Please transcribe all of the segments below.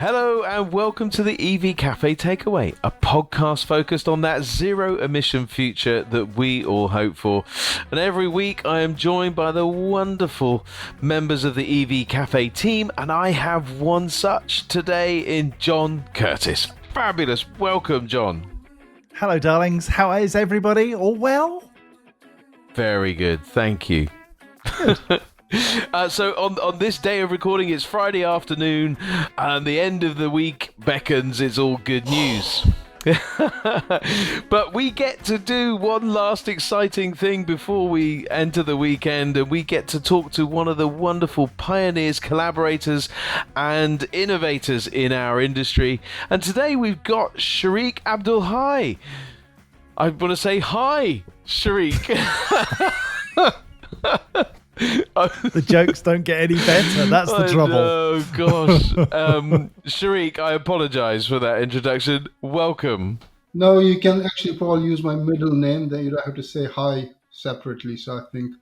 Hello and welcome to the EV Café Takeaway, a podcast focused on that zero-emission future that we all hope for. And every week I am joined by the wonderful members of the EV Café team, and I have one such today in John Curtis. Fabulous. Welcome, John. Hello, darlings. How is everybody? All well? Very good. Thank you. So on this day of recording, it's Friday afternoon, and the end of the week beckons. It's all good news. But we get to do one last exciting thing before we enter the weekend, and we get to talk to one of the wonderful pioneers, collaborators, and innovators in our industry. And today we've got Shariq AbdulHai. I want to say hi, Shariq. The jokes don't get any better. That's the trouble. Oh gosh, Shariq, I apologise for that introduction. Welcome. No, you can actually probably use my middle name. Then you don't have to say hi separately. So I think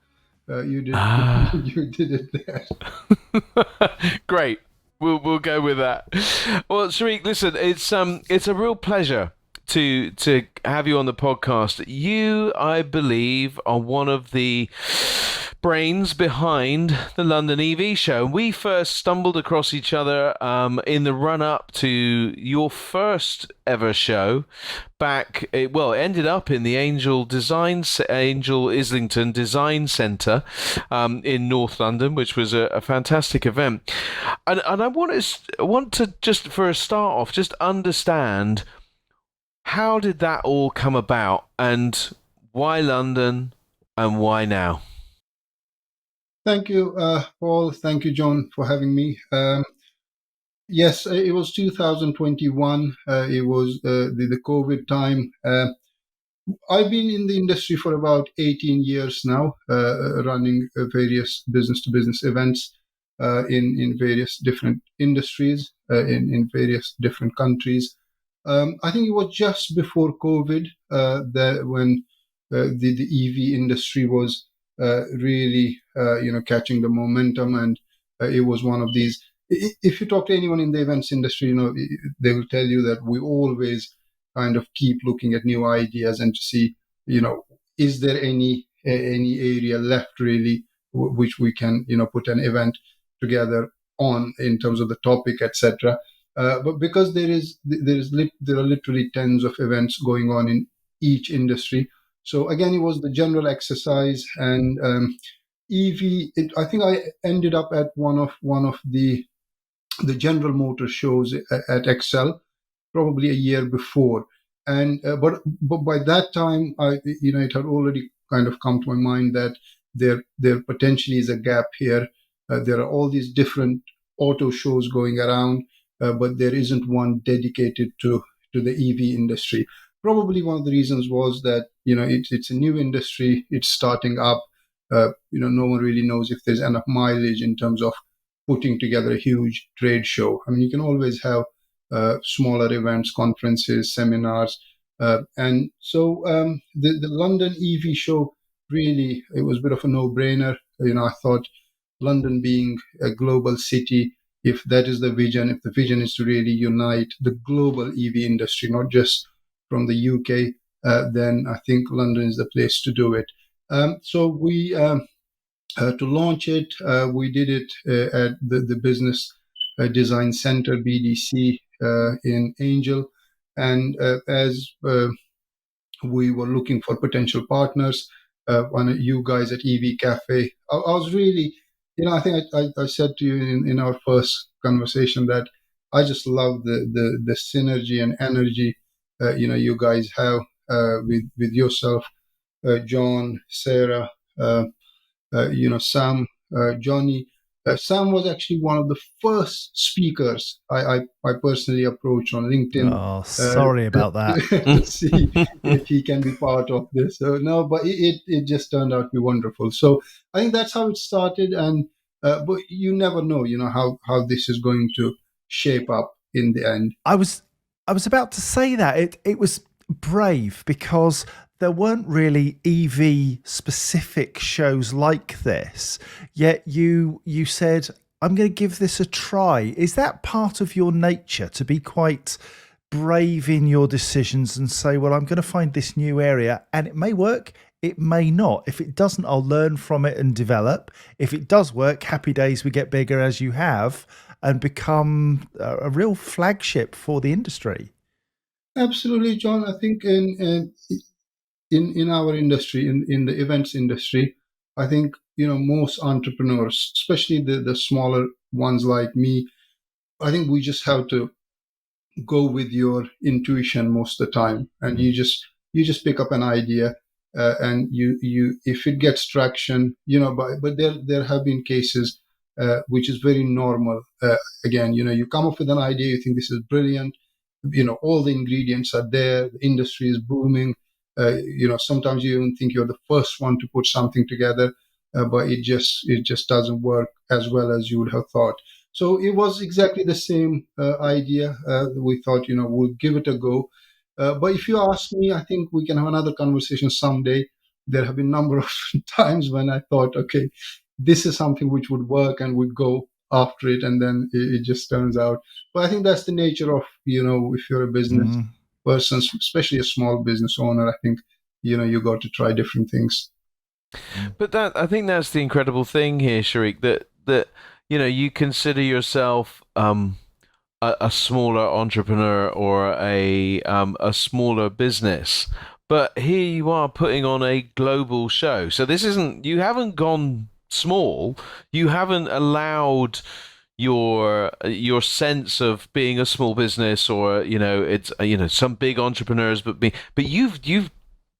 you did you did it there. Great. We'll go with that. Well, Shariq, listen, it's a real pleasure to have you on the podcast. You, I believe, are one of the brains behind the London EV show. We first stumbled across each other in the run-up to your first ever show it ended up in the Angel Islington Design Centre in North London, which was a fantastic event. And I want to just for a start off, just understand, how did that all come about, and why London and why now? Thank you, Paul. Thank you, John, for having me. Yes, it was 2021. It was the COVID time. I've been in the industry for about 18 years now, running various business-to-business events in various different industries, in various different countries. I think it was just before COVID when the EV industry was really catching the momentum, and it was one of these. If you talk to anyone in the events industry, they will tell you that we always kind of keep looking at new ideas and to see, is there any area left really which we can put an event together on in terms of the topic, etc. But because there are literally tens of events going on in each industry. So again, it was the general exercise, and EV. I think I ended up at one of the General Motor shows at Excel, probably a year before, and but by that time, it had already kind of come to my mind that there potentially is a gap here. There are all these different auto shows going around, but there isn't one dedicated to the EV industry. Probably one of the reasons was that it's a new industry, it's starting up. No one really knows if there's enough mileage in terms of putting together a huge trade show. I mean, you can always have smaller events, conferences, seminars, and so the London EV show, really, it was a bit of a no-brainer. I thought, London being a global city, if that is the vision, if the vision is to really unite the global EV industry, not just from the UK, then I think London is the place to do it. So we, to launch it, we did it at the Business Design Centre, BDC, in Angel. And as we were looking for potential partners, one of you guys at EV Café, I was really, I think I said to you in our first conversation that I just love the synergy and energy you guys have with yourself, John, Sarah, Sam, Johnny. Sam was actually one of the first speakers I personally approached on LinkedIn. Oh, sorry about that. To see if he can be part of this. So no, but it just turned out to be wonderful. So I think that's how it started, and but you never know, how this is going to shape up in the end. I was about to say that it was brave because there weren't really EV specific shows like this, yet you said, I'm going to give this a try. Is that part of your nature to be quite brave in your decisions and say, well, I'm going to find this new area and it may work, it may not. If it doesn't, I'll learn from it and develop. If it does work, happy days, we get bigger as you have and become a real flagship for the industry. Absolutely, John. I think in our industry, in the events industry, I think most entrepreneurs, especially the smaller ones like me, I think we just have to go with your intuition most of the time, and you just pick up an idea, and you if it gets traction, but there have been cases which is very normal. Again, you come up with an idea, you think this is brilliant, all the ingredients are there, the industry is booming. Sometimes you even think you're the first one to put something together, but it just doesn't work as well as you would have thought. So it was exactly the same idea. We thought, we'll give it a go. But if you ask me, I think we can have another conversation someday. There have been a number of times when I thought, okay, this is something which would work, and would go after it, and then it just turns out. But I think that's the nature of, if you're a business person, especially a small business owner, I think, you got to try different things. But I think that's the incredible thing here, Shariq, that you consider yourself a smaller entrepreneur or a smaller business, but here you are putting on a global show. So this isn't, you haven't gone small, you haven't allowed your sense of being a small business, or it's some big entrepreneurs, but you've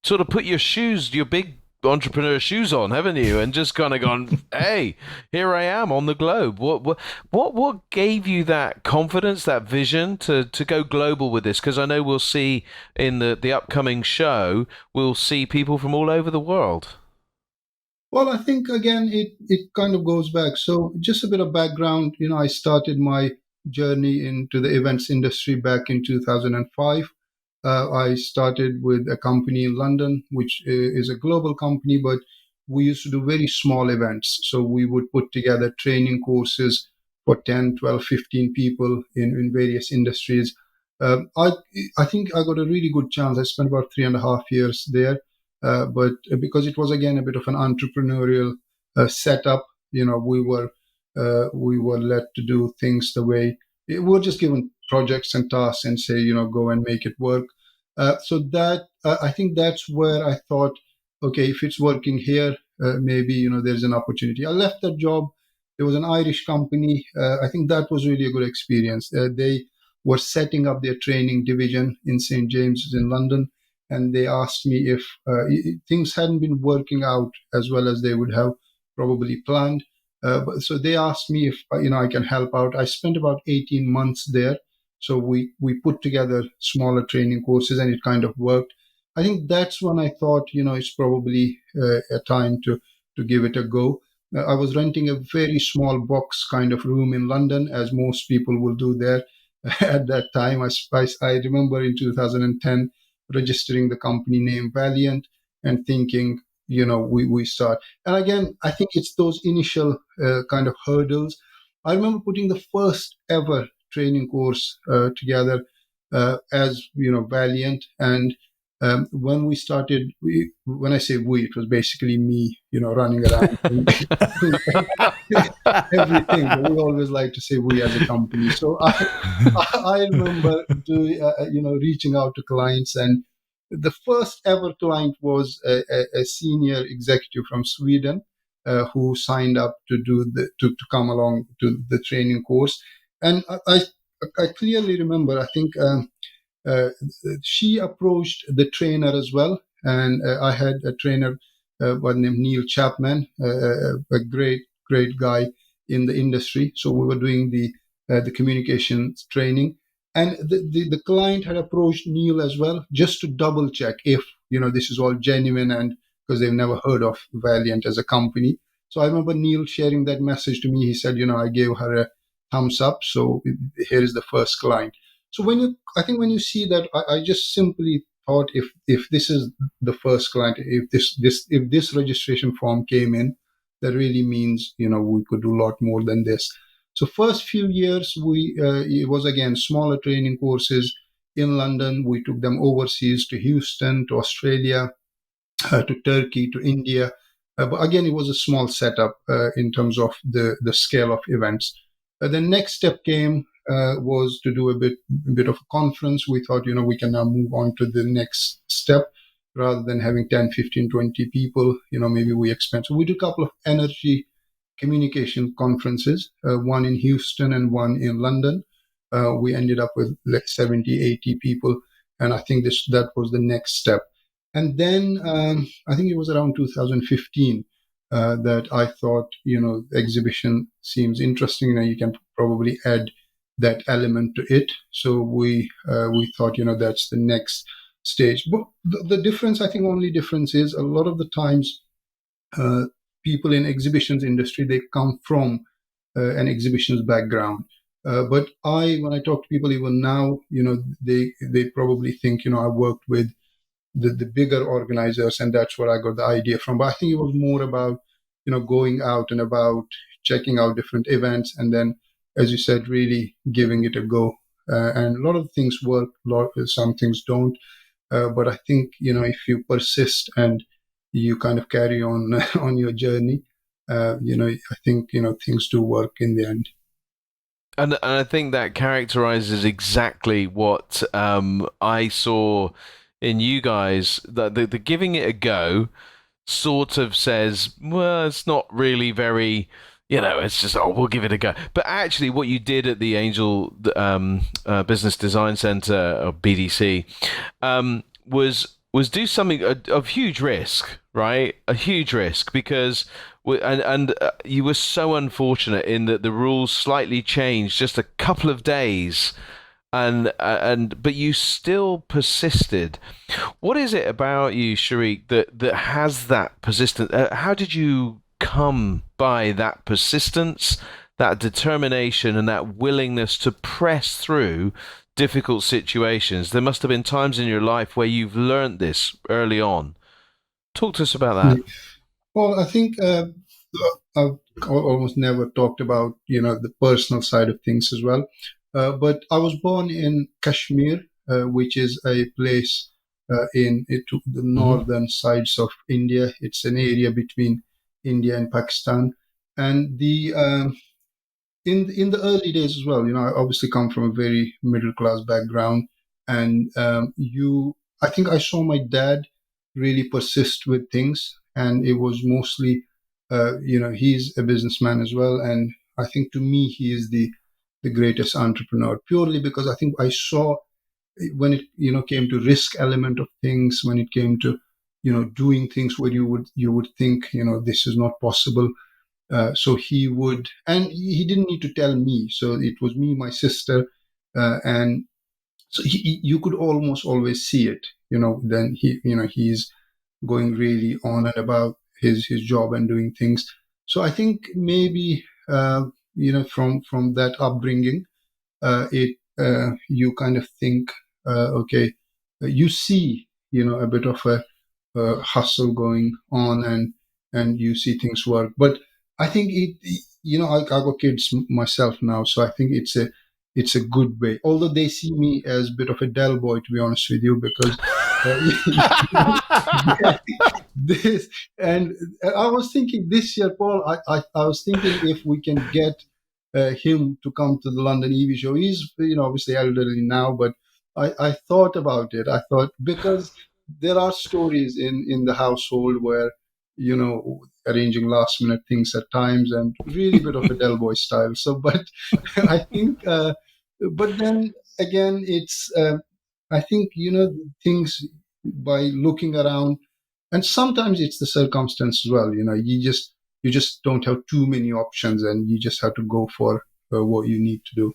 sort of put your big entrepreneur shoes on, haven't you? And just kind of gone, hey, here I am on the globe. What gave you that confidence, that vision to go global with this? Because I know we'll see in the upcoming show, we'll see people from all over the world. Well, I think again it kind of goes back. So just a bit of background. I started my journey into the events industry back in 2005. I started with a company in London, which is a global company, but we used to do very small events. So we would put together training courses for 10, 12, 15 people in various industries. Um, I, I think I got a really good chance. I spent about 3.5 years there. But because it was again a bit of an entrepreneurial setup, we were let to do things the way we were just given projects and tasks and say, go and make it work. So that I think that's where I thought, okay, if it's working here, maybe there's an opportunity. I left that job. It was an Irish company. I think that was really a good experience. They were setting up their training division in St James's in London, and they asked me if things hadn't been working out as well as they would have probably planned. So they asked me if I can help out. I spent about 18 months there. So we put together smaller training courses, and it kind of worked. I think that's when I thought, it's probably a time to give it a go. I was renting a very small box kind of room in London, as most people will do there at that time. I remember in 2010 registering the company name Valiant and thinking, we start. And again, I think it's those initial kind of hurdles. I remember putting the first ever training course together as Valiant, and when we started, when I say we, it was basically me, running around doing everything. But we always like to say we as a company. So I remember doing, reaching out to clients, and the first ever client was a senior executive from Sweden who signed up to do to come along to the training course, and I clearly remember. I think. Uh, she approached the trainer as well, and I had a trainer by the name Neil Chapman, a great guy in the industry. So we were doing the communications training, and the client had approached Neil as well, just to double check if this is all genuine, and because they've never heard of Valiant as a company. So I remember Neil sharing that message to me. He said, I gave her a thumbs up. So here is the first client. So I think when you see that, I just simply thought, if this is the first client, if this registration form came in, that really means we could do a lot more than this. So first few years, it was again smaller training courses in London. We took them overseas to Houston, to Australia, to Turkey, to India. But again, it was a small setup in terms of the scale of events. The next step came was to do a bit of a conference. We thought, we can now move on to the next step rather than having 10, 15, 20 people. Maybe we expand. So we did a couple of energy communication conferences, one in Houston and one in London. We ended up with like 70, 80 people. And I think that was the next step. And then I think it was around 2015 that I thought, exhibition seems interesting. You can probably add that element to it. So we thought, that's the next stage. But the difference, I think, only difference is a lot of the times people in exhibitions industry, they come from an exhibitions background. But when I talk to people even now, they probably think, I worked with the bigger organizers, and that's where I got the idea from. But I think it was more about, going out and about checking out different events, and then, as you said, really giving it a go. And a lot of things work, some things don't. But I think, if you persist and you kind of carry on on your journey, I think, things do work in the end. And I think that characterizes exactly what I saw in you guys. The giving it a go sort of says, well, it's not really very, it's just, oh, we'll give it a go. But actually, what you did at the Angel Business Design Center, or BDC, was do something of huge risk, right? A huge risk, because you were so unfortunate in that the rules slightly changed just a couple of days, but you still persisted. What is it about you, Shariq, that has that persistence? How did you come by that persistence, that determination, and that willingness to press through difficult situations? There must have been times in your life where you've learned this early on. Talk to us about that. Well, I think I've almost never talked about, the personal side of things as well. But I was born in Kashmir, which is a place to the northern sides of India. It's an area between India and Pakistan. And in the early days as well, I obviously come from a very middle class background, and I think I saw my dad really persist with things, and it was mostly, he's a businessman as well, and I think to me he is the greatest entrepreneur, purely because I think I saw when it came to risk element of things, when it came to doing things where you would think this is not possible. So he would, and he didn't need to tell me. So it was me, my sister, and so you could almost always see it. Then he's going really on and about his job and doing things. So I think maybe from that upbringing, it you kind of think, okay, you see a bit of a hustle going on, and you see things work. But I think I got kids myself now, so I think it's a good way. Although they see me as a bit of a Del boy, to be honest with you, because this and I was thinking this year, Paul. I was thinking if we can get him to come to the London EV show. He's obviously elderly now, but I thought about it. I thought, because there are stories in the household where arranging last minute things at times, and really bit of a Del Boy style. So, but I think, but then again, it's I think things by looking around, and sometimes it's the circumstance as well. You just don't have too many options, and you just have to go for what you need to do.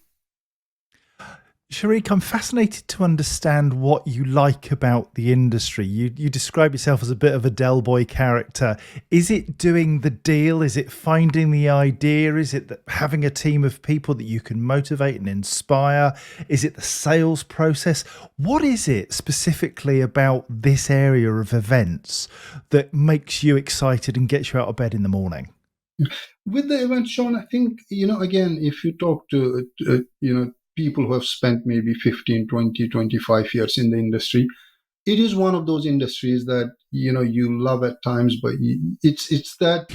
Shariq, I'm fascinated to understand what you like about the industry. You describe yourself as a bit of a Del Boy character. Is it doing the deal? Is it finding the idea? Is it having a team of people that you can motivate and inspire? Is it the sales process? What is it specifically about this area of events that makes you excited and gets you out of bed in the morning? With the event, Sean, I think, again, if you talk to people who have spent maybe 15, 20, 25 years in the industry, it is one of those industries that you love at times, but it's that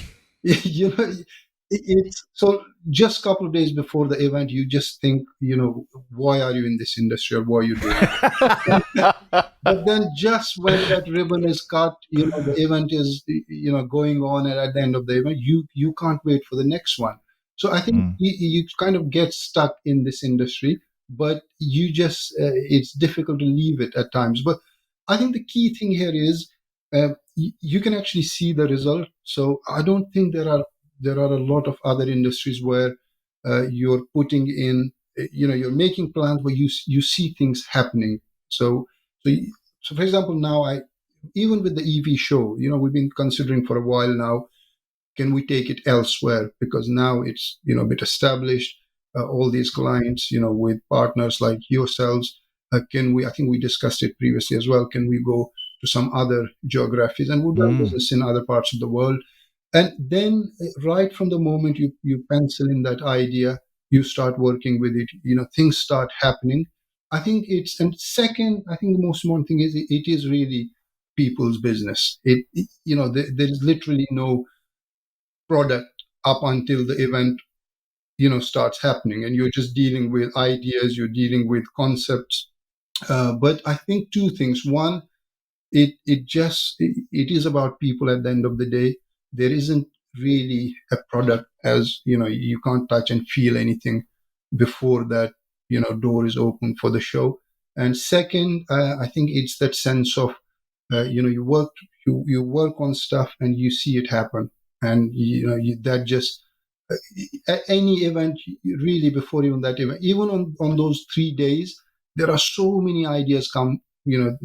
it's so just a couple of days before the event, you just think, why are you in this industry, or why are you doing it? But then just when that ribbon is cut, the event is, going on, and at the end of the event, you can't wait for the next one. So I think Mm. you kind of get stuck in this industry, but you just it's difficult to leave it at times. But I think the key thing here is you can actually see the result. So I don't think there are a lot of other industries where you're putting in, you're making plans where you see things happening. So, so for example, now even with the EV show, we've been considering for a while now, can we take it elsewhere? Because now it's, a bit established. All these clients, with partners like yourselves, can we? I think we discussed it previously as well. Can we go to some other geographies? And we've done Mm. business in other parts of the world. And then, right from the moment you pencil in that idea, you start working with it. Things start happening. I think and second, I think the most important thing is it is really people's business. There is literally no product up until the event starts happening, and you're just dealing with ideas, you're dealing with concepts. But I think two things. One, it is about people at the end of the day. There isn't really a product, as you can't touch and feel anything before that door is open for the show. And second, I think it's that sense of you work on stuff and you see it happen, and that just at any event, really, before even that event, even on those 3 days, there are so many ideas come, the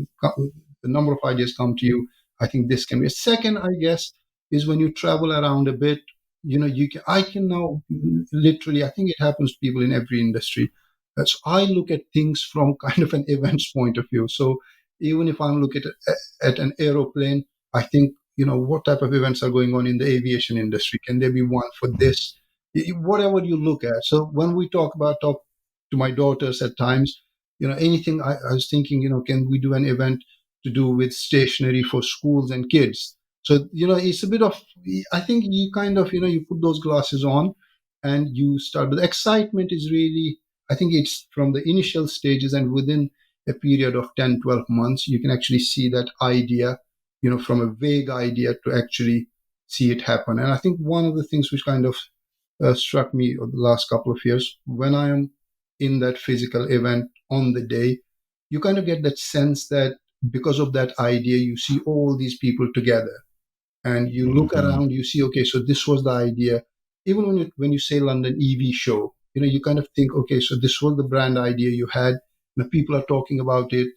number of ideas come to you. I think this can be a second, I guess, is when you travel around a bit. I can now literally, I think it happens to people in every industry. So I look at things from kind of an events point of view. So even if I'm looking at an aeroplane, I think, what type of events are going on in the aviation industry? Can there be one for this? Whatever you look at. So when we talk to my daughters at times, anything, I was thinking, can we do an event to do with stationery for schools and kids? So, it's a bit of, I think you kind of, you put those glasses on and you start. The excitement is really, I think it's from the initial stages, and within a period of 10, 12 months, you can actually see that idea, from a vague idea to actually see it happen. And I think one of the things which kind of struck me over the last couple of years, when I am in that physical event on the day, you kind of get that sense that because of that idea, you see all these people together, and you look Mhm. around, you see, okay, so this was the idea. Even when you say London EV show, you kind of think, okay, so this was the brand idea you had. People are talking about it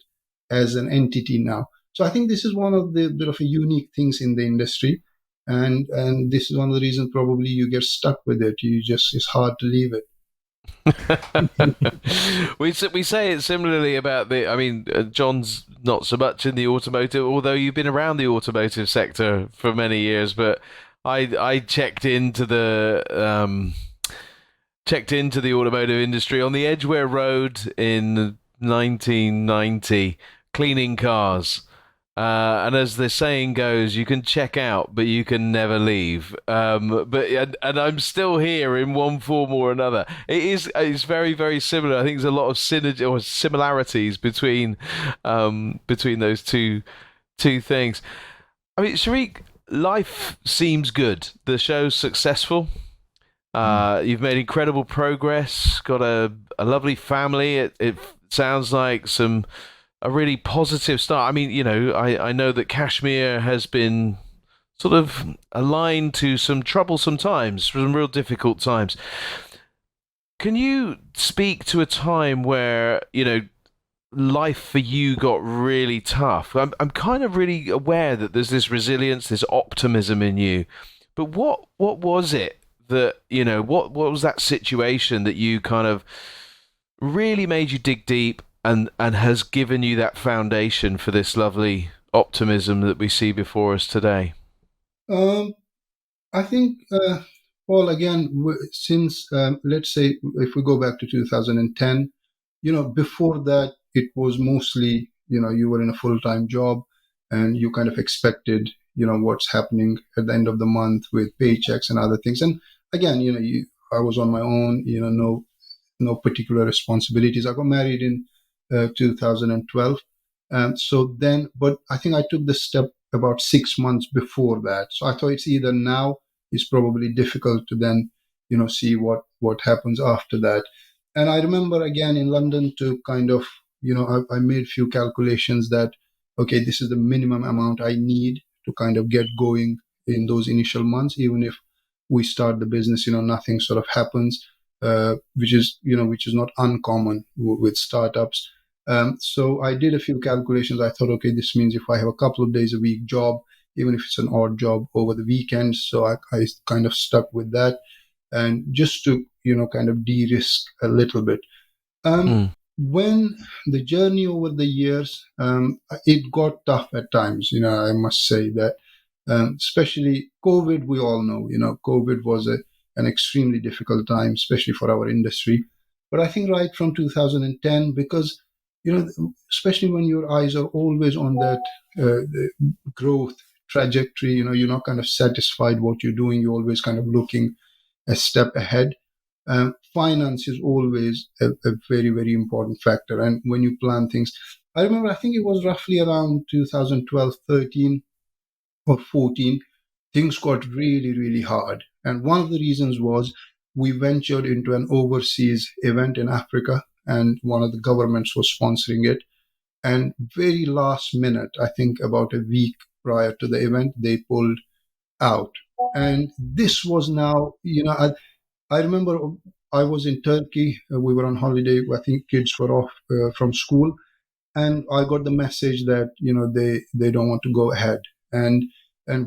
as an entity now. So I think this is one of the bit of a unique things in the industry, and this is one of the reasons probably you get stuck with it. It's hard to leave it. We say it similarly about the. I mean, John's not so much in the automotive, although you've been around the automotive sector for many years. But I checked into the automotive industry on the Edgware Road in 1990, cleaning cars. And as the saying goes, you can check out, but you can never leave. And I'm still here in one form or another. It's very very similar. I think there's a lot of synergy or similarities between those two things. I mean, Shariq, life seems good. The show's successful. Mm. You've made incredible progress. Got a lovely family. It sounds like a really positive start. I mean, I know that Kashmir has been sort of aligned to some troublesome times, some real difficult times. Can you speak to a time where, life for you got really tough? I'm kind of really aware that there's this resilience, this optimism in you. But what was it that, what was that situation that you kind of really made you dig deep and has given you that foundation for this lovely optimism that we see before us today? Um, I think. Paul, again, since let's say if we go back to 2010, before that it was mostly, you were in a full-time job and you kind of expected, what's happening at the end of the month with paychecks and other things. And again, I was on my own, no particular responsibilities. I got married in 2012. So then, but I think I took the step about 6 months before that. So I thought it's either now, it's probably difficult to then, see what happens after that. And I remember again in London to kind of, I made few calculations that, okay, this is the minimum amount I need to kind of get going in those initial months, even if we start the business, nothing sort of happens, which is not uncommon with startups. So I did a few calculations. I thought, okay, this means if I have a couple of days a week job, even if it's an odd job over the weekends, so I kind of stuck with that, and just to kind of de-risk a little bit. Um, Mm. when the journey over the years, it got tough at times. I must say that, especially COVID, we all know, COVID was an extremely difficult time, especially for our industry. But I think right from 2010, because, especially when your eyes are always on that the growth trajectory, you're not kind of satisfied what you're doing. You're always kind of looking a step ahead. Finance is always a very, very important factor. And when you plan things, I remember, I think it was roughly around 2012, 13 or 14, things got really, really hard. And one of the reasons was we ventured into an overseas event in Africa, and one of the governments was sponsoring it. And very last minute, I think about a week prior to the event, they pulled out. And this was now, I remember I was in Turkey. We were on holiday. I think kids were off from school, and I got the message that they don't want to go ahead, and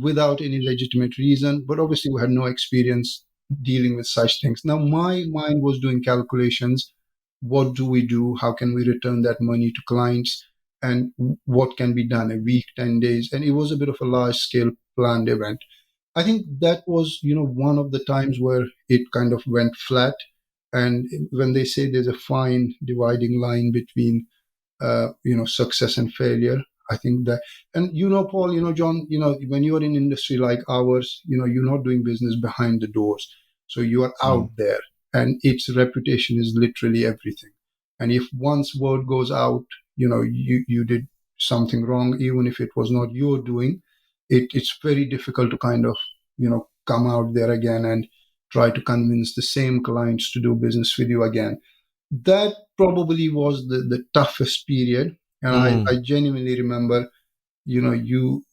without any legitimate reason. But obviously, we had no experience dealing with such things. Now, my mind was doing calculations. What do we do? How can we return that money to clients? And what can be done? A week, 10 days, and it was a bit of a large scale planned event. I think that was, one of the times where it kind of went flat. And when they say there's a fine dividing line between, success and failure, I think that, and Paul, John, when you're in industry like ours, you're not doing business behind the doors. So you are out Mm. there, and its reputation is literally everything. And if once word goes out, you did something wrong, even if it was not your doing, it's very difficult to kind of, come out there again and try to convince the same clients to do business with you again. That probably was the toughest period. And Mm. I genuinely remember, you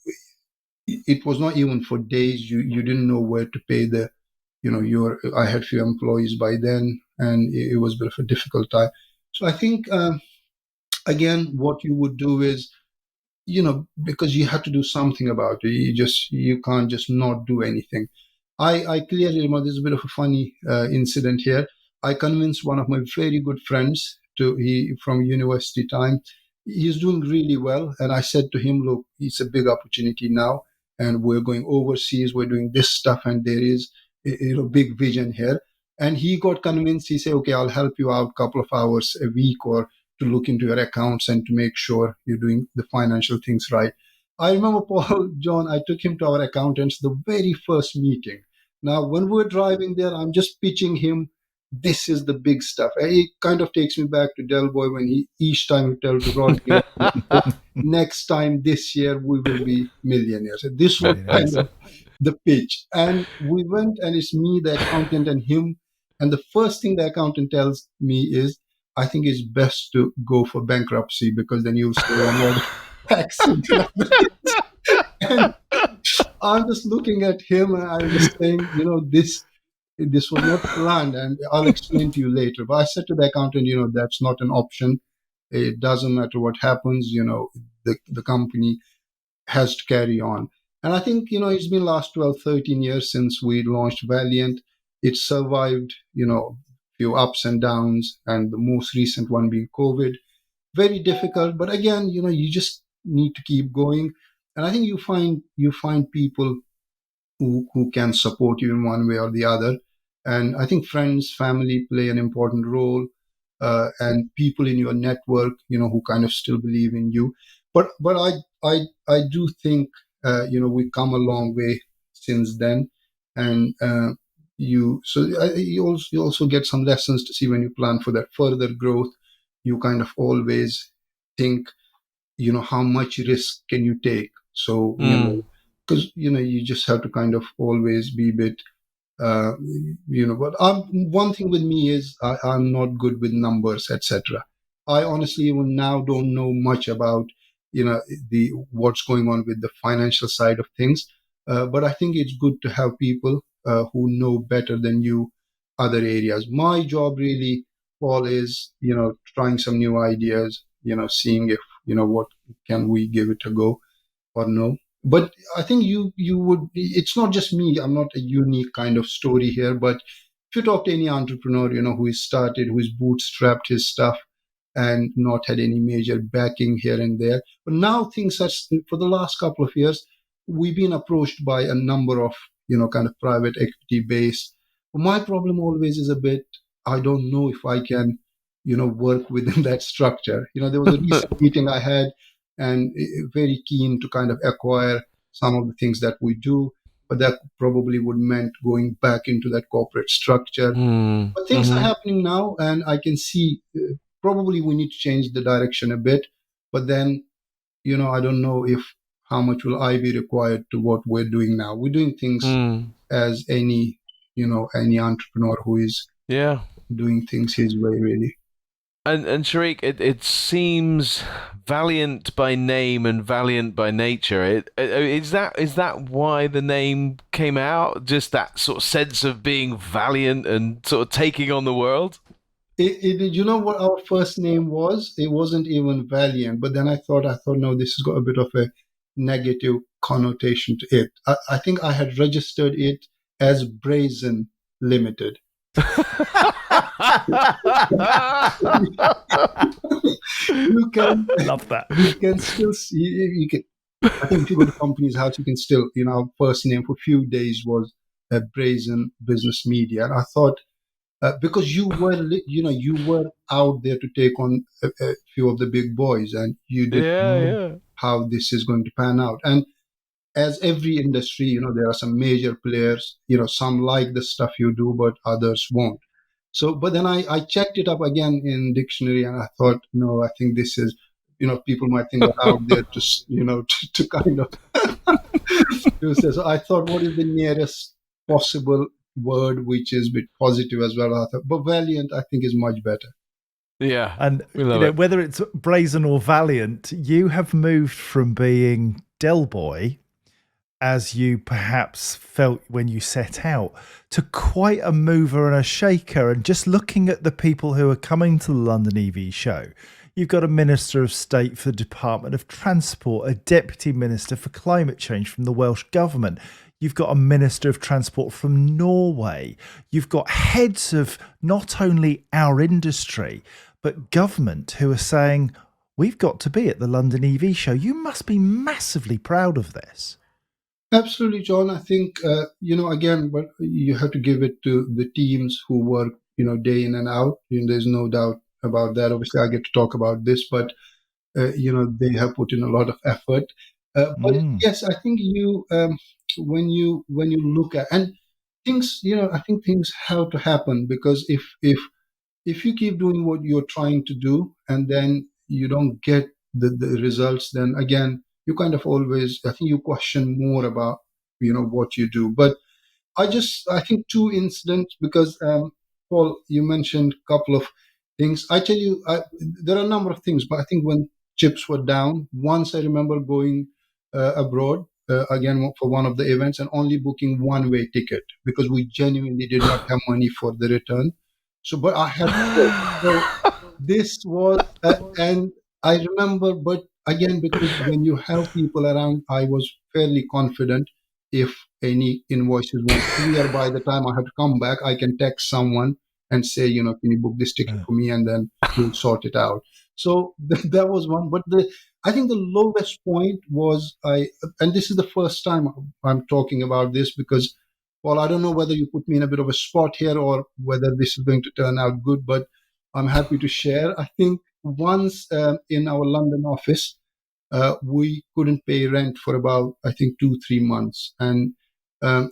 it was not even for days. You didn't know where to pay the, your I had few employees by then, and it was a bit of a difficult time. So I think, again, what you would do is, because you have to do something about it. You can't just not do anything. I clearly remember, there's a bit of a funny incident here. I convinced one of my very good friends he from university time. He's doing really well, and I said to him, "Look, it's a big opportunity now, and we're going overseas. We're doing this stuff, and there is big vision here." And he got convinced. He said, "Okay, I'll help you out a couple of hours a week, or to look into your accounts and to make sure you're doing the financial things right." I remember, Paul, John, I took him to our accountants the very first meeting. Now, when we're driving there, I'm just pitching him, this is the big stuff. And he kind of takes me back to Del Boy when he each time he tells Rodney, next time this year we will be millionaires. And this was kind Millionaires. of the pitch. And we went, and it's me, the accountant, and him. And the first thing the accountant tells me is, I think it's best to go for bankruptcy, because then you'll save on all the taxes and other things. And I'm just looking at him, and I'm just saying, this was not planned, and I'll explain to you later. But I said to the accountant, that's not an option. It doesn't matter what happens, the company has to carry on. And I think, it's been last 12, 13 years since we launched Valiant. It survived, few ups and downs, and the most recent one being COVID. Very difficult, but again, you just need to keep going. And I think you find people who can support you in one way or the other. And I think friends, family play an important role, and people in your network, who kind of still believe in you. But I do think we come a long way since then, and you also get some lessons to see when you plan for that further growth. You kind of always think, how much risk can you take? So because you just have to kind of always be a bit uh, but one thing with me is I'm not good with numbers, etc. I honestly even now don't know much about the what's going on with the financial side of things, but I think it's good to have people who know better than you other areas. My job really, Paul, is trying some new ideas, seeing if what can we give it a go or no. But I think you would, it's not just me, I'm not a unique kind of story here, but if you talk to any entrepreneur who is started, who is bootstrapped his stuff and not had any major backing here and there, but now things are for the last couple of years we've been approached by a number of kind of private equity based. My problem always is a bit, I don't know if I can work within that structure. There was a recent meeting I had, and very keen to kind of acquire some of the things that we do, but that probably would meant going back into that corporate structure. But things are happening now, and I can see probably we need to change the direction a bit. But then, I don't know if how much will I be required to what we're doing now. We're doing things as any entrepreneur who is Yeah. doing things his way, really. And Shariq, it seems valiant by name and valiant by nature. Is that why the name came out? Just that sort of sense of being valiant and sort of taking on the world? You know what our first name was? It wasn't even Valiant, but then I thought, no, this has got a bit of a negative connotation to it. I think I had registered it as Brazen Limited. You can, Love that. you can still see, you can, I think if you go to company's house, you can still, our first name for a few days was Brazen Business Media. And I thought, because you were out there to take on a few of the big boys, and you didn't Yeah, know yeah. how this is going to pan out. And as every industry, there are some major players. Some like the stuff you do, but others won't. So, but then I checked it up again in dictionary, and I thought, no, I think this is, people might think we're out there to, to kind of do so. So I thought, what is the nearest possible word which is a bit positive as well? I thought, but valiant, I think, is much better. Yeah. And We love it. whether it's brazen or valiant, you have moved from being Del Boy, as you perhaps felt when you set out, to quite a mover and a shaker. And just looking at the people who are coming to the London EV show, you've got a Minister of State for the Department of Transport, a Deputy Minister for Climate Change from the Welsh Government. You've got a Minister of Transport from Norway. You've got heads of not only our industry, but government who are saying, we've got to be at the London EV show. You must be massively proud of this. Absolutely, John. I think, again, but you have to give it to the teams who work, day in and out. There's no doubt about that. Obviously, I get to talk about this, but, they have put in a lot of effort. But yes, I think when you look at, and things, I think things have to happen, because if you keep doing what you're trying to do and then you don't get the results, then again, you kind of always, I think you question more about, what you do. But I think two incidents, because Paul, you mentioned a couple of things. I tell you, there are a number of things, but I think when chips were down, once I remember going abroad again for one of the events and only booking one-way ticket because we genuinely did not have money for the return. So, but I had to go. So this was, and I remember, but again, because when you have people around, I was fairly confident if any invoices won't clear by the time I have to come back, I can text someone and say, can you book this ticket for me, and then we'll sort it out. So that was one. But I think the lowest point was and this is the first time I'm talking about this because, well, I don't know whether you put me in a bit of a spot here or whether this is going to turn out good, but I'm happy to share. I think once in our London office, we couldn't pay rent for about, I think, 2-3 months, and the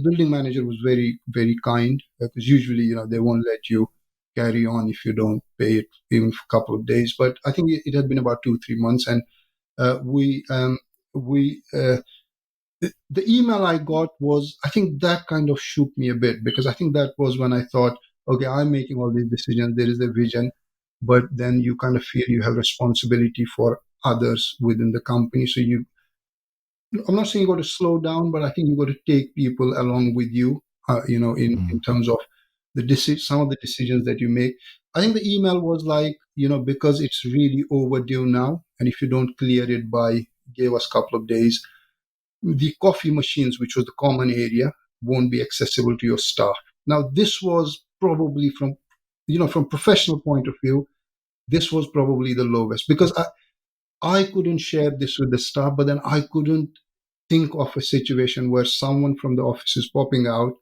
building manager was very very kind because usually they won't let you carry on if you don't pay it even for a couple of days. But I think it had been about 2-3 months, and we the email I got was, I think that kind of shook me a bit because I think that was when I thought, okay, I'm making all these decisions. There is a vision, but then you kind of feel you have responsibility for others within the company. So I'm not saying you got to slow down, but I think you got to take people along with you. In terms of some of the decisions that you make. I think the email was like, because it's really overdue now, and if you don't clear it by, gave us a couple of days, the coffee machines, which was the common area, won't be accessible to your staff. Now, this was probably from professional point of view, this was probably the lowest because I couldn't share this with the staff, but then I couldn't think of a situation where someone from the office is popping out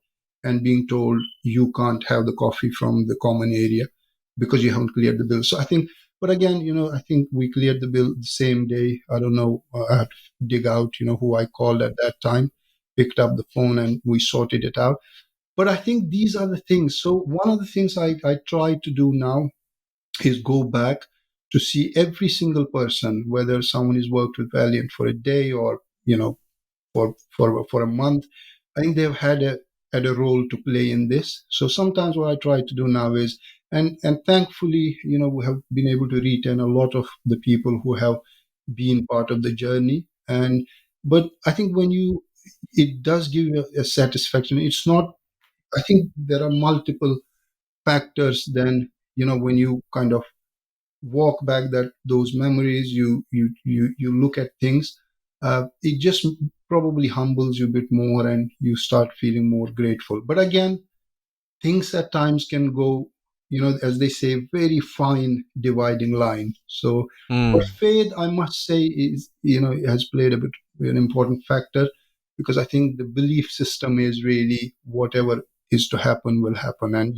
and being told you can't have the coffee from the common area because you haven't cleared the bill. So I think, but again, I think we cleared the bill the same day. I don't know. I had to dig out, who I called at that time, picked up the phone, and we sorted it out. But I think these are the things. So one of the things I try to do now is go back to see every single person, whether someone has worked with Valiant for a day or, for a month. I think they've had a role to play in this. So sometimes what I try to do now is, and thankfully, we have been able to retain a lot of the people who have been part of the journey. But I think it does give you a satisfaction. It's not. I think there are multiple factors. Then when you kind of walk back those memories, you look at things, it just probably humbles you a bit more and you start feeling more grateful. But again, things at times can go, as they say, very fine dividing line. So but faith, I must say, is has played an important factor, because I think the belief system is really whatever is to happen will happen, and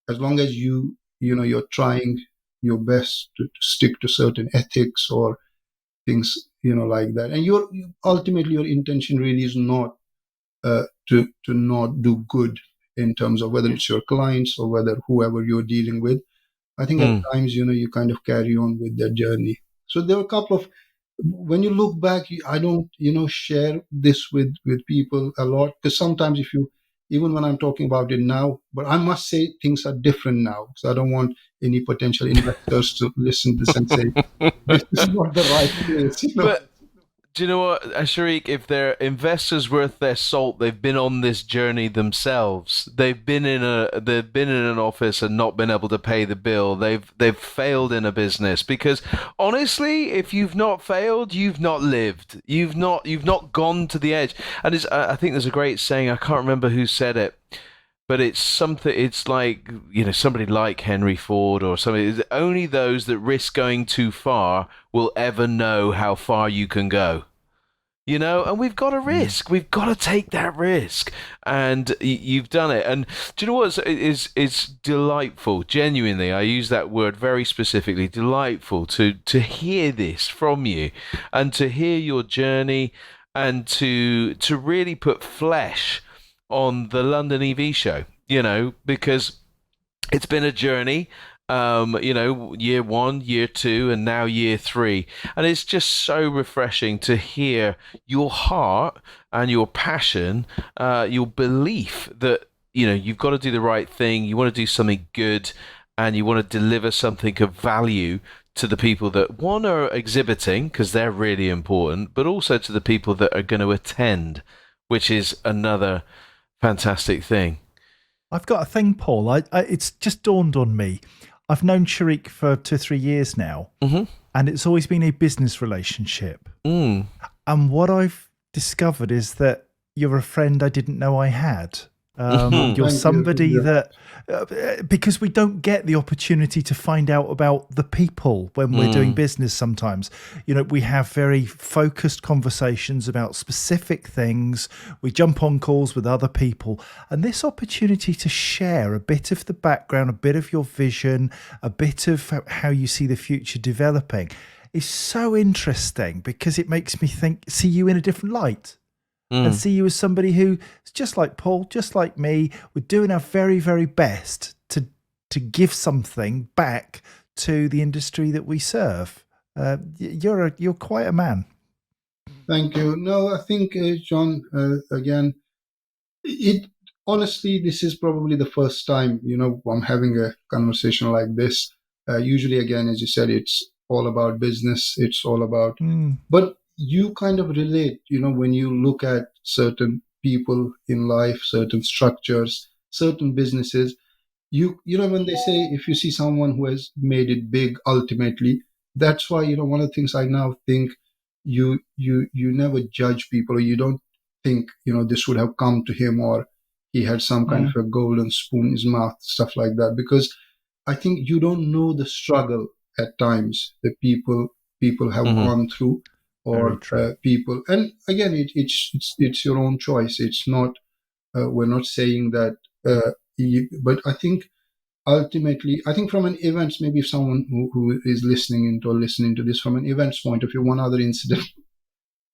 as long as you're trying your best to stick to certain ethics or things like that, and ultimately your intention really is not to not do good in terms of whether it's your clients or whether whoever you're dealing with. I think at times you kind of carry on with their journey. So there were a couple of, when you look back, I don't share this with people a lot, because sometimes even when I'm talking about it now, but I must say things are different now, so I don't want any potential investors to listen to this and say this is not the right place. But do you know what, Sharik? If they're investors worth their salt, they've been on this journey themselves. They've been in an office and not been able to pay the bill. They've failed in a business, because honestly, if you've not failed, you've not lived. You've not gone to the edge. And I think there's a great saying. I can't remember who said it, but it's something. It's like, somebody like Henry Ford or somebody. Only those that risk going too far will ever know how far you can go. And we've got to risk. We've got to take that risk, and you've done it. And do you know what is delightful? Genuinely, I use that word very specifically. Delightful to hear this from you, and to hear your journey, and to really put flesh on the London EV show. Because it's been a journey. Year 1, year 2, and now year 3. And it's just so refreshing to hear your heart and your passion, your belief that, you've got to do the right thing. You want to do something good, and you want to deliver something of value to the people that, one, are exhibiting, because they're really important, but also to the people that are going to attend, which is another fantastic thing. I've got a thing, Paul. It's just dawned on me. I've known Shariq for 2-3 years now, and it's always been a business relationship. And what I've discovered is that you're a friend I didn't know I had. You're Thank you. somebody Yeah. that, because we don't get the opportunity to find out about the people when we're doing business sometimes. We have very focused conversations about specific things. We jump on calls with other people. And this opportunity to share a bit of the background, a bit of your vision, a bit of how you see the future developing is so interesting because it makes me see you in a different light. And see you as somebody who is just like Paul, just like me. We're doing our very, very best to give something back to the industry that we serve. You're quite a man. Thank you. No, I think, John, again, it honestly, this is probably the first time, I'm having a conversation like this. Usually, again, as you said, it's all about business. It's all about, but you kind of relate, when you look at certain people in life, certain structures, certain businesses, when they say if you see someone who has made it big ultimately, that's why, one of the things I now think, you never judge people, or you don't think, this would have come to him, or he had some kind of a golden spoon in his mouth, stuff like that, because I think you don't know the struggle at times that people have gone through, Very or true. people, and again, it's your own choice. It's not, we're not saying that, but I think ultimately, I think from an events, maybe if someone who is listening to this from an events point of view, one other incident.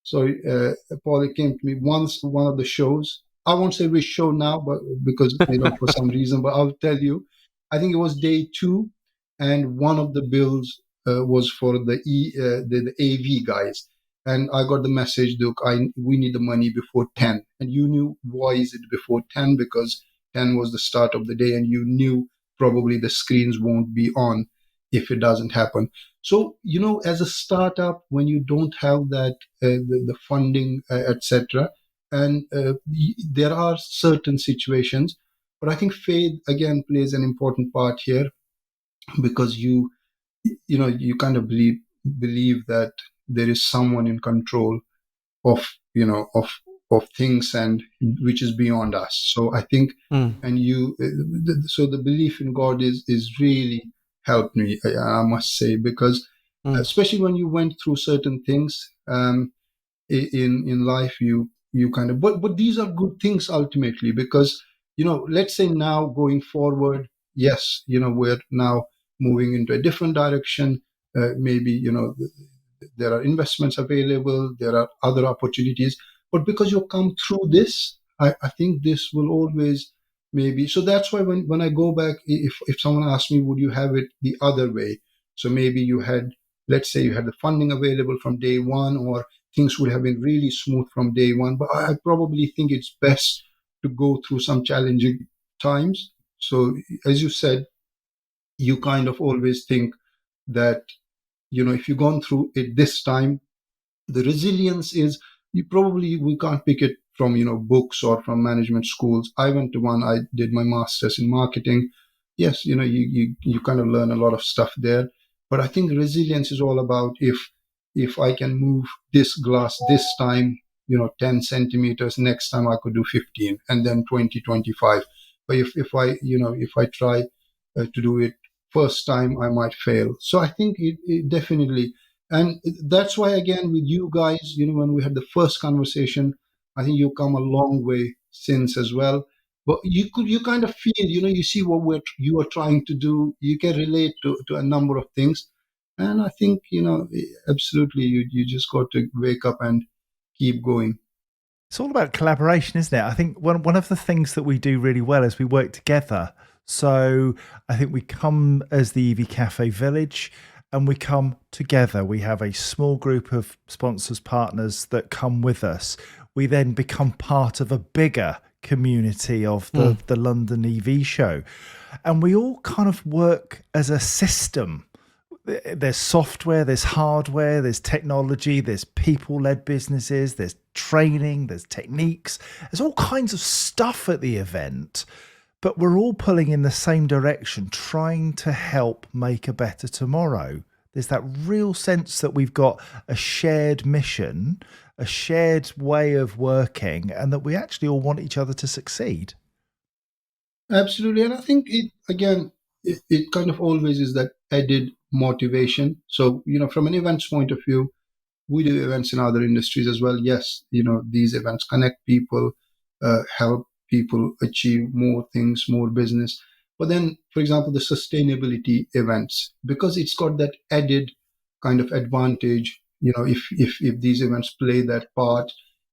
So, Paul, it came to me once, one of the shows. I won't say which show now, but because, for some reason, but I'll tell you. I think it was day 2, and one of the bills was for the AV guys. And I got the message, look, we need the money before 10. And you knew, why is it before 10? Because 10 was the start of the day, and you knew probably the screens won't be on if it doesn't happen. So, as a startup, when you don't have that, the funding, etc., and there are certain situations, but I think faith again plays an important part here, because you kind of believe that there is someone in control of of things, and which is beyond us. So I think, and so the belief in God is really helped me, I must say, because especially when you went through certain things, in life, you kind of, but these are good things ultimately, because let's say now going forward, yes, we're now moving into a different direction. Maybe there are investments available, there are other opportunities, but because you come through this, I think this will always, maybe, so that's why when I go back, if someone asks me, would you have it the other way? So maybe you had, let's say you had the funding available from day one, or things would have been really smooth from day one. But I probably think it's best to go through some challenging times. So, as you said, you kind of always think that, if you've gone through it this time, the resilience is, we can't pick it from books or from management schools. I went to one. I did my master's in marketing. Yes, you kind of learn a lot of stuff there, but I think resilience is all about, if I can move this glass this time, 10 centimeters, next time I could do 15, and then 20, 25. But if I try to do it first time, I might fail. So I think it definitely, and that's why, again, with you guys, when we had the first conversation, I think you come a long way since as well. But you kind of feel, you see what you are trying to do. You can relate to a number of things, and I think, absolutely, you just got to wake up and keep going. It's all about collaboration, isn't it? I think one of the things that we do really well is we work together. So I think we come as the EV Café Village, and we come together. We have a small group of sponsors, partners that come with us. We then become part of a bigger community of the London EV show. And we all kind of work as a system. There's software, there's hardware, there's technology, there's people-led businesses, there's training, there's techniques. There's all kinds of stuff at the event, but we're all pulling in the same direction, trying to help make a better tomorrow. There's that real sense that we've got a shared mission, a shared way of working, and that we actually all want each other to succeed. Absolutely. And I think it kind of always is that added motivation. So, from an events point of view, we do events in other industries as well. Yes, these events connect people, help people achieve more things, more business. But then, for example, the sustainability events, because it's got that added kind of advantage, if these events play that part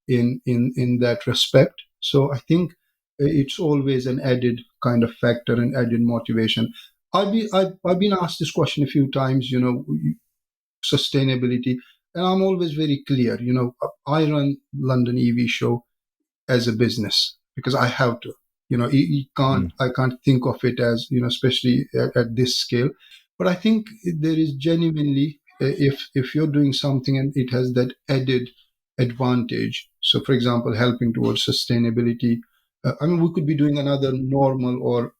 in that respect. So I think it's always an added kind of factor and added motivation. I've been asked this question a few times, sustainability. And I'm always very clear, I run London EV show as a business because I have to. I can't think of it as, especially at this scale. But I think there is genuinely, if you're doing something and it has that added advantage. So, for example, helping towards sustainability. I mean, we could be doing another normal or,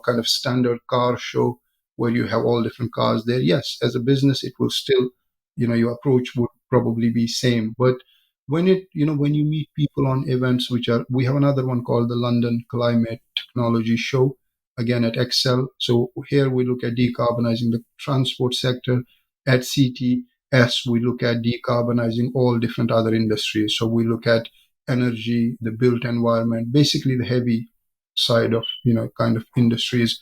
kind of standard car show where you have all different cars there. Yes, as a business, it will still, your approach would probably be same. But when you meet people on events, we have another one called the London Climate Technology Show, again at Excel. So here we look at decarbonizing the transport sector. At CTS, we look at decarbonizing all different other industries. So we look at energy, the built environment, basically the heavy side of, kind of industries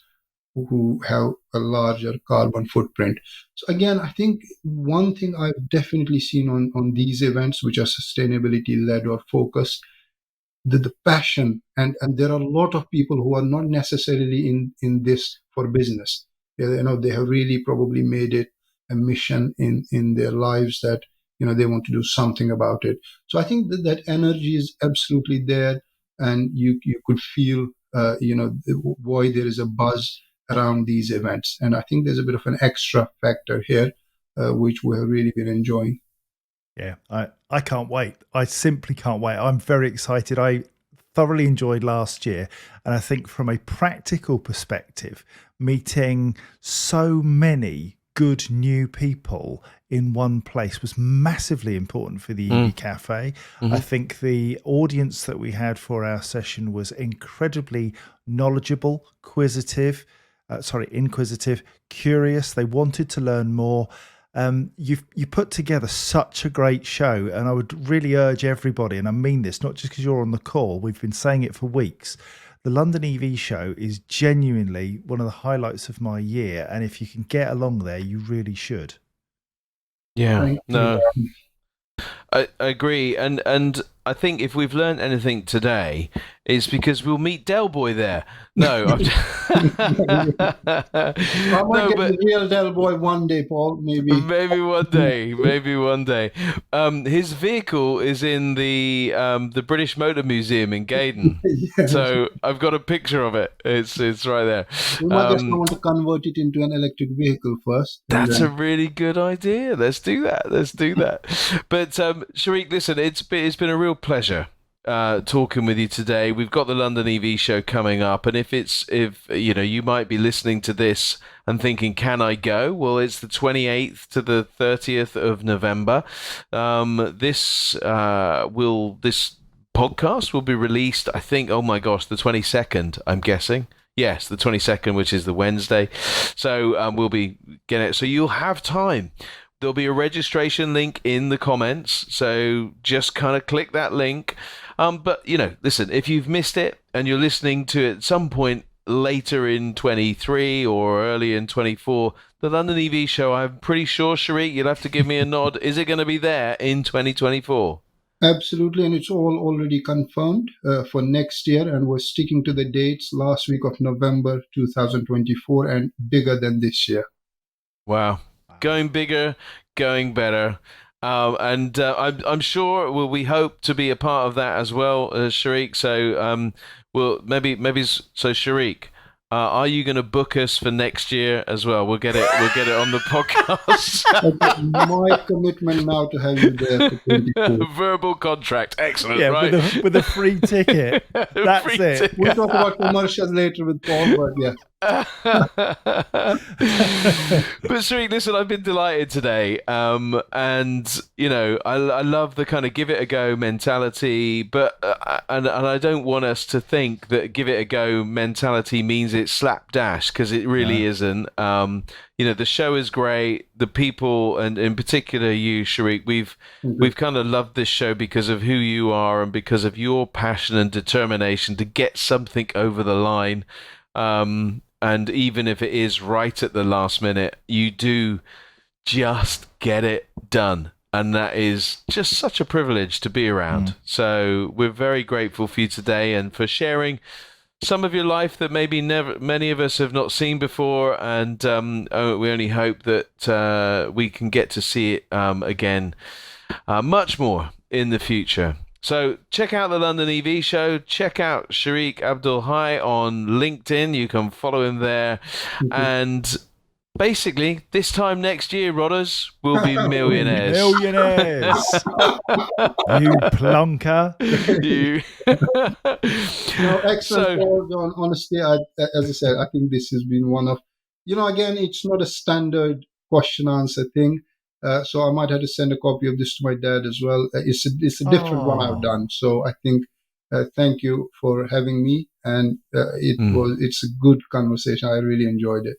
who have a larger carbon footprint. So again, I think one thing I've definitely seen on these events, which are sustainability led or focused, the passion, and there are a lot of people who are not necessarily in this for business. They have really probably made it a mission in their lives that they want to do something about it. So I think that energy is absolutely there, and you could feel why there is a buzz around these events. And I think there's a bit of an extra factor here, which we have really been enjoying. Yeah, I can't wait. I simply can't wait. I'm very excited. I thoroughly enjoyed last year. And I think from a practical perspective, meeting so many good new people in one place was massively important for the EV Cafe. Mm-hmm. I think the audience that we had for our session was incredibly knowledgeable, inquisitive, curious. They wanted to learn more. You put together such a great show, and I would really urge everybody, and I mean this not just because you're on the call, we've been saying it for weeks. The London EV show is genuinely one of the highlights of my year, and if you can get along there, you really should. Yeah, no, I agree, and I think if we've learned anything today, it's because we'll meet Del Boy there. No, I might get the real Del Boy one day, Paul. Maybe one day. His vehicle is in the British Motor Museum in Gaydon. Yes. So I've got a picture of it. It's right there. We might just want to convert it into an electric vehicle first. That's a really good idea. Let's do that. But Shariq, listen, it's been a real pleasure talking with you today. We've got the London EV show coming up, and if you might be listening to this and thinking, can I go? Well, it's the 28th to the 30th of November. This podcast will be released, I think, oh my gosh, the 22nd, I'm guessing. Yes, the 22nd, which is the Wednesday. So we'll be getting it. So you'll have time. There'll be a registration link in the comments. So just kind of click that link. But, listen, if you've missed it and you're listening to it at some point later in 23 or early in 24, the London EV show, I'm pretty sure, Shariq, you'll have to give me a nod. Is it going to be there in 2024? Absolutely, and it's all already confirmed for next year, and we're sticking to the dates last week of November 2024 and bigger than this year. Wow. Going bigger, going better. And I'm sure we hope to be a part of that as well, Shariq. So so Shariq, are you going to book us for next year as well? We'll get it on the podcast. My commitment now to have you there for 2024. Verbal contract, excellent. Yeah, right? with a free ticket. That's it. We'll talk about commercials later with Paul, but yeah. But Shariq, listen, I've been delighted today, and I love the kind of give it a go mentality, but and I don't want us to think that give it a go mentality means it's slapdash, because it really isn't. The show is great. The people, and in particular you, Shariq, we've kind of loved this show because of who you are and because of your passion and determination to get something over the line. And even if it is right at the last minute, you do just get it done. And that is just such a privilege to be around. So we're very grateful for you today and for sharing some of your life that maybe many of us have not seen before. And we only hope that we can get to see it again much more in the future. So check out the London EV Show. Check out Shariq AbdulHai on LinkedIn. You can follow him there. And basically, this time next year, Rodders, we'll be millionaires. Millionaires. You plonker. You. No, excellent, Paul. John. Honestly, as I said, I think this has been one of, again, it's not a standard question answer thing. So I might have to send a copy of this to my dad as well. It's a different one I've done. So I think thank you for having me, and it's a good conversation. I really enjoyed it.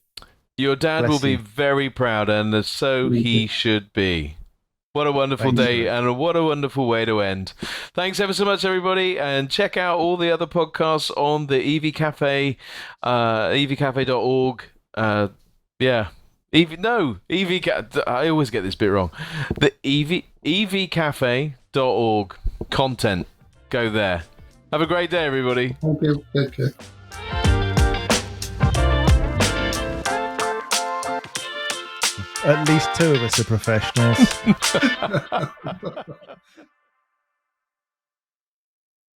Your dad will be very proud, and so he should be. What a wonderful day, and what a wonderful way to end. Thanks ever so much, everybody, and check out all the other podcasts on the EV Cafe, evcafe.org. I always get this bit wrong. The evcafe.org content. Go there. Have a great day, everybody. Thank you. Take care. At least two of us are professionals.